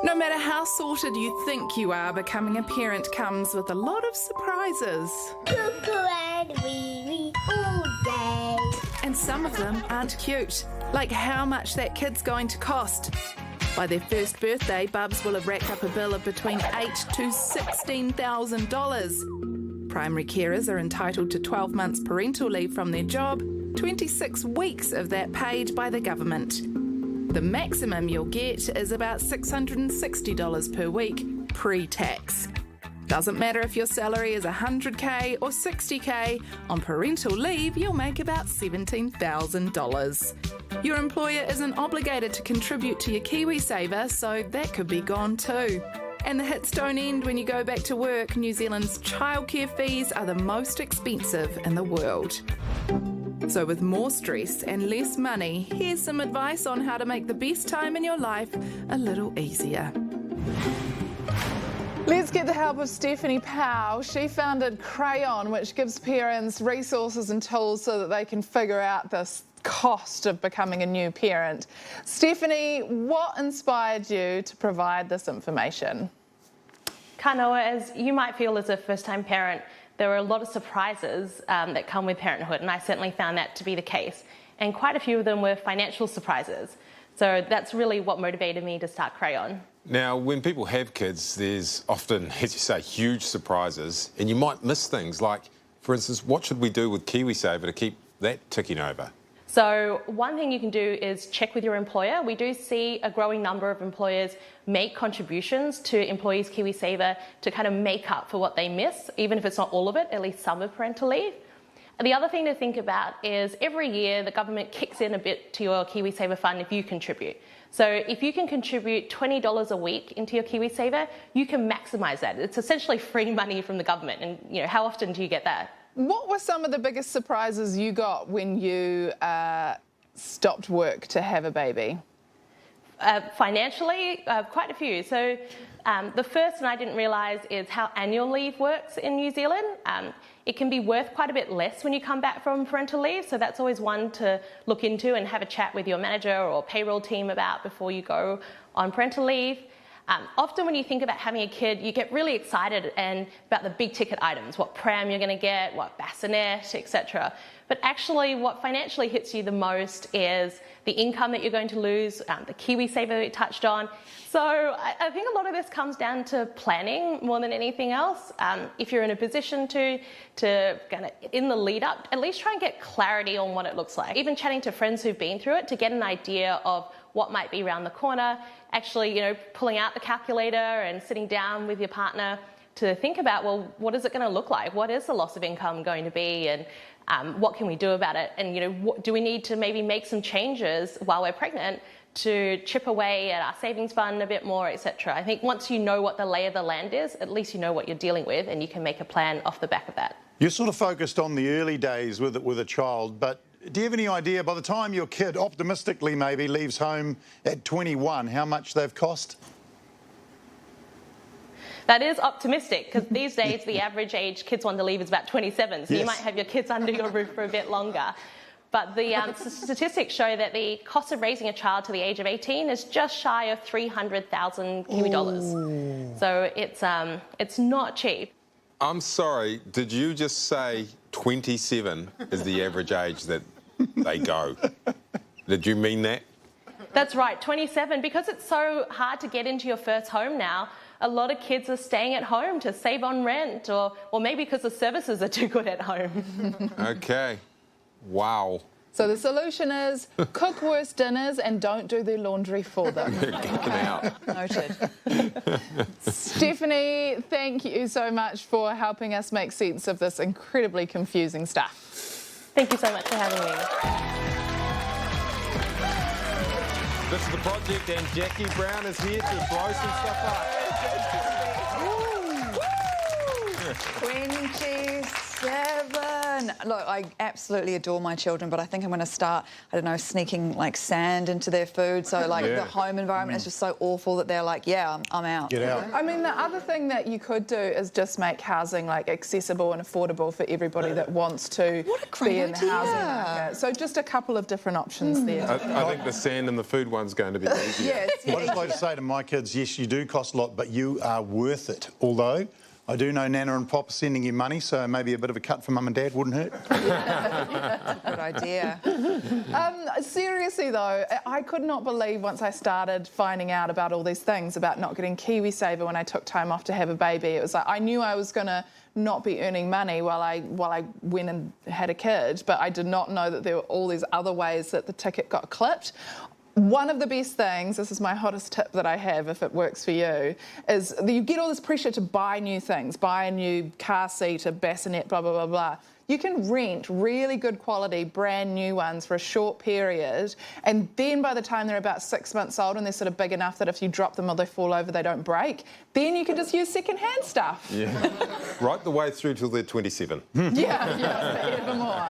No matter how sorted you think you are, becoming a parent comes with a lot of surprises. All day. And some of them aren't cute, like how much that kid's going to cost. By their first birthday, Bubs will have racked up a bill of between $8,000 to $16,000. Primary carers are entitled to 12 months parental leave from their job, 26 weeks of that paid by the government. The maximum you'll get is about $660 per week, pre-tax. Doesn't matter if your salary is $100K or $60K, on parental leave you'll make about $17,000. Your employer isn't obligated to contribute to your KiwiSaver, so that could be gone too. And the hits don't end when you go back to work. New Zealand's childcare fees are the most expensive in the world. So with more stress and less money, here's some advice on how to make the best time in your life a little easier. Let's get the help of Stephanie Powell. She founded Crayon, which gives parents resources and tools so that they can figure out this cost of becoming a new parent. Stephanie, what inspired you to provide this information? Kanoa, as you might feel as a first-time parent, there are a lot of surprises that come with parenthood, and I certainly found that to be the case. And quite a few of them were financial surprises. So that's really what motivated me to start Crayon. Now, when people have kids, there's often, as you say, huge surprises, and you might miss things like, for instance, what should we do with KiwiSaver to keep that ticking over? So one thing you can do is check with your employer. We do see a growing number of employers make contributions to employees' KiwiSaver to kind of make up for what they miss, even if it's not all of it, at least some of parental leave. And the other thing to think about is every year the government kicks in a bit to your KiwiSaver fund if you contribute. So if you can contribute $20 a week into your KiwiSaver, you can maximise that. It's essentially free money from the government. And how often do you get that? What were some of the biggest surprises you got when you stopped work to have a baby? Financially, quite a few. So the first, and I didn't realise, is how annual leave works in New Zealand. It can be worth quite a bit less when you come back from parental leave, so that's always one to look into and have a chat with your manager or payroll team about before you go on parental leave. Often when you think about having a kid, you get really excited about the big ticket items, what pram you're going to get, what bassinet, etc. But actually what financially hits you the most is the income that you're going to lose, the KiwiSaver we touched on. So I think a lot of this comes down to planning more than anything else. If you're in a position to kind of, in the lead up, at least try and get clarity on what it looks like. Even chatting to friends who've been through it to get an idea of what might be around the corner, actually, pulling out the calculator and sitting down with your partner to think about, well, what is it going to look like? What is the loss of income going to be? And what can we do about it? And, do we need to maybe make some changes while we're pregnant to chip away at our savings fund a bit more, etc. I think once you know what the lay of the land is, at least you know what you're dealing with and you can make a plan off the back of that. You're sort of focused on the early days with a child, but do you have any idea, by the time your kid optimistically maybe leaves home at 21, how much they've cost? That is optimistic, because these days the average age kids want to leave is about 27, so yes. You might have your kids under your roof for a bit longer. But the statistics show that the cost of raising a child to the age of 18 is just shy of 300,000 Kiwi dollars. So it's not cheap. I'm sorry, did you just say 27 is the average age that they go? Did you mean that? That's right, 27. Because it's so hard to get into your first home now, a lot of kids are staying at home to save on rent, or maybe because the services are too good at home. Okay. Wow. So the solution is cook worse dinners and don't do their laundry for them. Get them out. Noted. Stephanie, thank you so much for helping us make sense of this incredibly confusing stuff. Thank you so much for having me. This is The Project and Jackie Brown is here to blow some stuff up. 27. 7. Look, I absolutely adore my children, but I think I'm going to start, I don't know, sneaking like sand into their food. So like the home environment is just so awful that they're like, yeah, I'm out. Get out. I mean, the other thing that you could do is just make housing like accessible and affordable for everybody that wants to be in the housing market. So just a couple of different options there. I think the sand and the food one's going to be easier. Yes, I just like to say to my kids, yes, you do cost a lot, but you are worth it. Although I do know Nana and Pop are sending you money, so maybe a bit of a cut for Mum and Dad wouldn't hurt. Good idea. Seriously though, I could not believe once I started finding out about all these things about not getting KiwiSaver when I took time off to have a baby. It was like I knew I was going to not be earning money while I went and had a kid, but I did not know that there were all these other ways that the ticket got clipped. One of the best things, this is my hottest tip that I have if it works for you, is that you get all this pressure to buy new things, buy a new car seat, a bassinet, blah, blah, blah, blah. You can rent really good quality, brand new ones for a short period, and then by the time they're about 6 months old and they're sort of big enough that if you drop them or they fall over, they don't break, then you can just use second-hand stuff. Yeah. Right the way through till they're 27. Yeah, forevermore.